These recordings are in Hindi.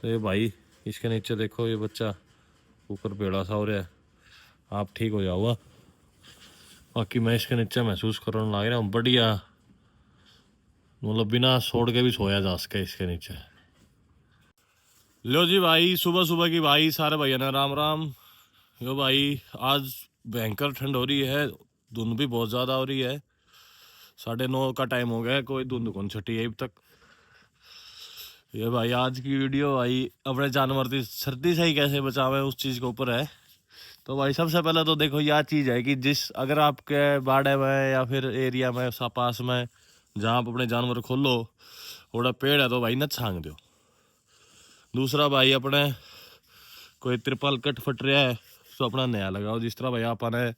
तो ये भाई इसके नीचे देखो, ये बच्चा ऊपर बेड़ा सा हो रहा है, आप ठीक हो जाओगा। बाकी मैं इसके नीचे महसूस करने लग रहा हूँ बढ़िया, मतलब बिना छोड़ के भी सोया जा सके इसके नीचे। लो जी भाई, सुबह सुबह की भाई सारे भैया ने राम राम। यो भाई आज भयंकर ठंड हो रही है, धुंध भी बहुत ज़्यादा हो रही है। 9:30 का टाइम हो गया है, कोई धुंध कौन छटी है अभी तक। ये भाई आज की वीडियो भाई अपने जानवर की सर्दी से ही कैसे बचावे उस चीज़ के ऊपर है। तो भाई सबसे पहले तो देखो यह चीज़ है कि अगर आपके बाड़े में या फिर एरिया में पास में जहाँ आप अपने जानवर खोलो थोड़ा पेड़ है तो भाई न छांग दो। दूसरा भाई अपने कोई तिरपाल कट फट रहा है तो अपना नया लगाओ। जिस तरह भाई आपने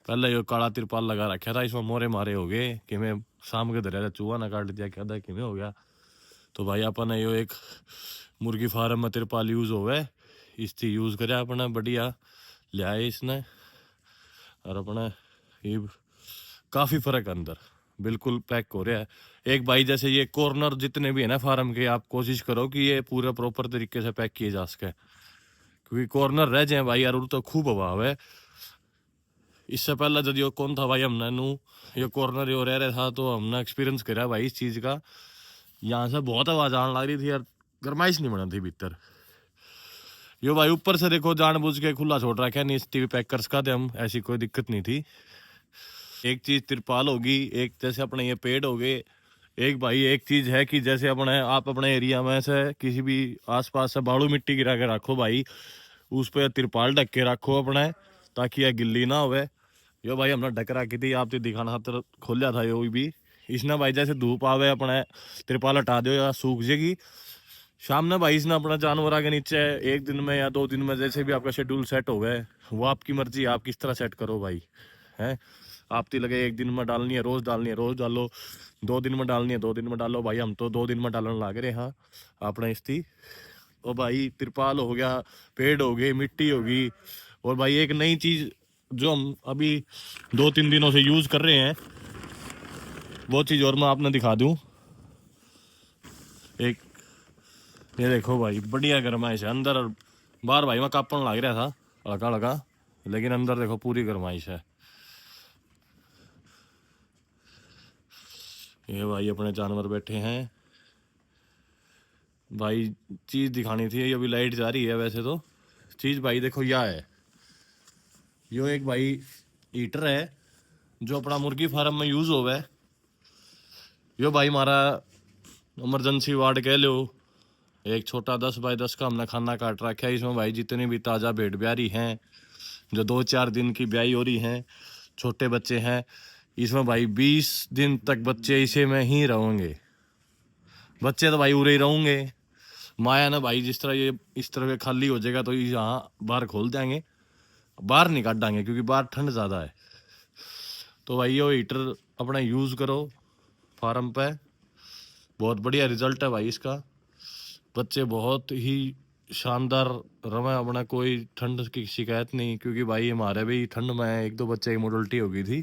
पहले यो काला तिरपाल लगा रखा था, इसमें मोरे मारे हो गए कि मैं शाम के दरिया चूहा ना काट दिया क्या कि में हो गया। तो भाई अपने यो एक मुर्गी फार्म में तिरपाल यूज़ हो गए, इसकी यूज़ करे अपना बढ़िया ले आए इसने। और अपना ये काफ़ी फ़र्क अंदर बिल्कुल पैक हो रहा है। एक भाई जैसे ये कॉर्नर जितने भी है ना फार्म के, आप कोशिश करो कि ये पूरा प्रॉपर तरीके से पैक किए जा सके, क्योंकि कॉर्नर रह जाए भाई यार तो खूब अभाव है। इससे पहले जब यो कौन था भाई हमने नू ये कॉर्नर यो रह रहा था तो हमने एक्सपीरियंस करा भाई इस चीज़ का। यहाँ से बहुत आवाज़ आने लग रही थी यार, गरमाइश नहीं बना थी भीतर। यो भाई ऊपर से देखो जानबूझ के खुला छोड़ रखा है, नीचे भी पैक कर सका थे हम, ऐसी कोई दिक्कत नहीं थी। एक चीज़ तिरपाल होगी, एक जैसे अपने ये पेड़ हो गए। एक भाई एक चीज़ है कि जैसे अपने आप अपने एरिया में से किसी भी आसपास से बालू मिट्टी गिरा के रखो भाई, उस पर तिरपाल ढक के रखो अपने, ताकि यह गिल्ली ना होवे। यो भाई हमने ढक रखी थी, आप तो दिखाना खातर खोलिया था यो भी। इसने भाई जैसे धूप आवे अपने तिरपाल हटा दो या सूख जाएगी। शाम ने भाई इसने अपना जानवर आगे नीचे एक दिन में या 2 दिन में जैसे भी आपका शेड्यूल सेट हो गए, वो आपकी मर्जी, आप किस तरह सेट करो भाई है। आप तो लगे 1 दिन में डालनी है रोज डालनी है रोज डालो, 2 दिन में डालनी है 2 दिन में डालो। भाई हम तो 2 दिन में डालने लग रहे हाँ अपने इसकी। और भाई तिरपाल हो गया, पेड़ हो गए, मिट्टी होगी, और भाई एक नई चीज जो हम अभी 2-3 दिनों से यूज कर रहे हैं वो चीज और मैं आपने दिखा दूं। एक ये देखो भाई बढ़िया गरमाइश है अंदर और बाहर। भाई मैं कापन लग रहा था हल्का हल्का, लेकिन अंदर देखो पूरी गरमाइश है। ये भाई अपने जानवर बैठे हैं। भाई चीज़ दिखानी थी, अभी लाइट जा रही है वैसे तो। चीज़ भाई देखो यह है, यो एक भाई हीटर है जो अपना मुर्गी फार्म में यूज़ होवे। यो भाई हमारा इमरजेंसी वार्ड कह लो। एक छोटा 10x10 का हमने खाना काट रखा है। इसमें भाई जितनी भी ताज़ा भेड़ ब्यारी हैं जो 2-4 दिन की ब्याई हो रही हैं, छोटे बच्चे हैं, इसमें भाई 20 दिन तक बच्चे इसे में ही रहेंगे। बच्चे तो भाई उरे ही रहेंगे। माया ना भाई जिस तरह ये इस तरह खाली हो जाएगा तो यहाँ बाहर खोल देंगे, बाहर नहीं काट देंगे क्योंकि बाहर ठंड ज़्यादा है। तो भाई ये हीटर अपना यूज़ करो फार्म पे, बहुत बढ़िया रिजल्ट है भाई इसका। बच्चे बहुत ही शानदार रवा अपना, कोई ठंड की शिकायत नहीं, क्योंकि भाई हमारे भी ठंड में 1-2 बच्चे की मोडल्टी हो गई थी।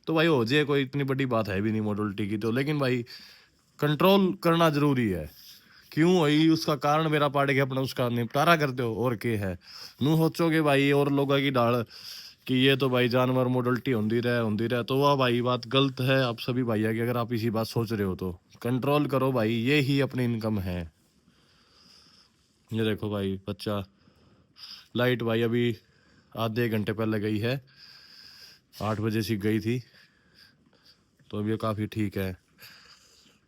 तो भाई हो जाए कोई इतनी बड़ी बात है भी नहीं मोडल्टी की तो, लेकिन भाई कंट्रोल करना जरूरी है। क्यों भाई उसका कारण मेरा पाड़ के अपना उसका निपटारा कर दो और क्या है। नू सोचोगे भाई और लोगों की डाल कि ये तो भाई जानवर मोडल्टी होंदी रहे तो वह भाई बात गलत है। आप सभी भैया की अगर आप इसी बात सोच रहे हो तो कंट्रोल करो भाई, ये ही अपनी इनकम है। ये देखो भाई बच्चा, लाइट भाई अभी आधे घंटे पहले गई है, 8 बजे से गई थी, तो अब ये काफ़ी ठीक है।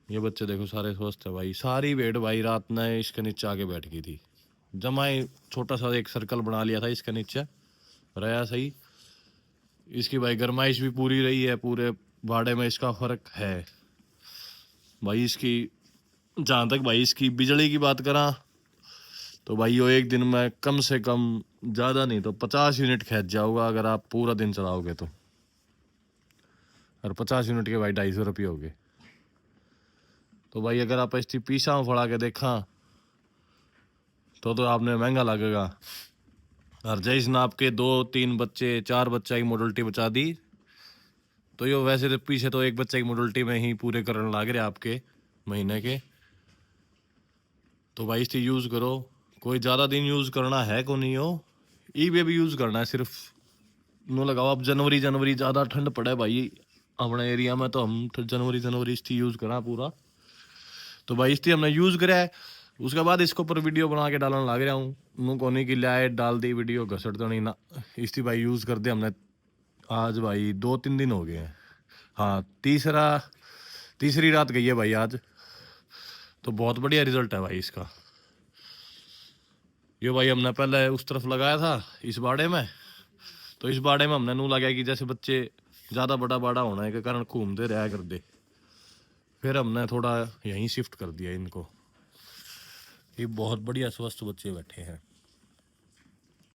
ये बच्चे देखो सारे स्वस्थ है भाई। सारी भेड़ भाई रात में इसके नीचे आके बैठ गई थी, जमाए छोटा सा एक सर्कल बना लिया था इसके नीचे, रहा सही। इसकी भाई गरमाइश भी पूरी रही है, पूरे भाड़े में इसका फर्क है भाई। इसकी जहाँ तक भाई इसकी बिजली की बात करा तो भाई यो एक दिन में कम से कम ज़्यादा नहीं तो 50 यूनिट खींच जाओगा अगर आप पूरा दिन चलाओगे तो। और 50 यूनिट के भाई 250 रुपये हो गए। तो भाई अगर आप इसकी पीछा फड़ा के देखा तो आपने महंगा लगेगा। और जैसे ना आपके 2-3 बच्चे 4 बच्चा की मोडल्टी बचा दी तो यो वैसे तो पीछे तो एक बच्चे की मोडल्टी में ही पूरे करने लग रहे आपके महीने के। तो भाई इसकी यूज़ करो। कोई ज़्यादा दिन यूज़ करना है को नहीं हो, ई भी यूज़ करना है सिर्फ। नो लगाओ अब जनवरी जनवरी ज़्यादा ठंड पड़े भाई अपने एरिया में, तो हम जनवरी इसकी यूज़ करा पूरा। तो भाई इसकी हमने यूज़ करा है, उसके बाद इसके ऊपर वीडियो बना के डालने लग रहा हूँ। मुँह कोने की लाए डाल दी वीडियो, घसट तो नहीं ना। इसकी भाई यूज़ कर दे हमने आज भाई 2-3 दिन हो गए हैं। हाँ तीसरी रात गई है भाई आज। तो बहुत बढ़िया रिजल्ट है भाई इसका। ये भाई हमने पहले उस तरफ लगाया था इस बाड़े में, तो इस बाड़े में हमने नू लगाया कि जैसे बच्चे ज़्यादा बड़ा बाड़ा होने के कारण घूमते रहा कर दे, फिर हमने थोड़ा यहीं शिफ्ट कर दिया इनको। ये बहुत बढ़िया स्वस्थ बच्चे बैठे हैं।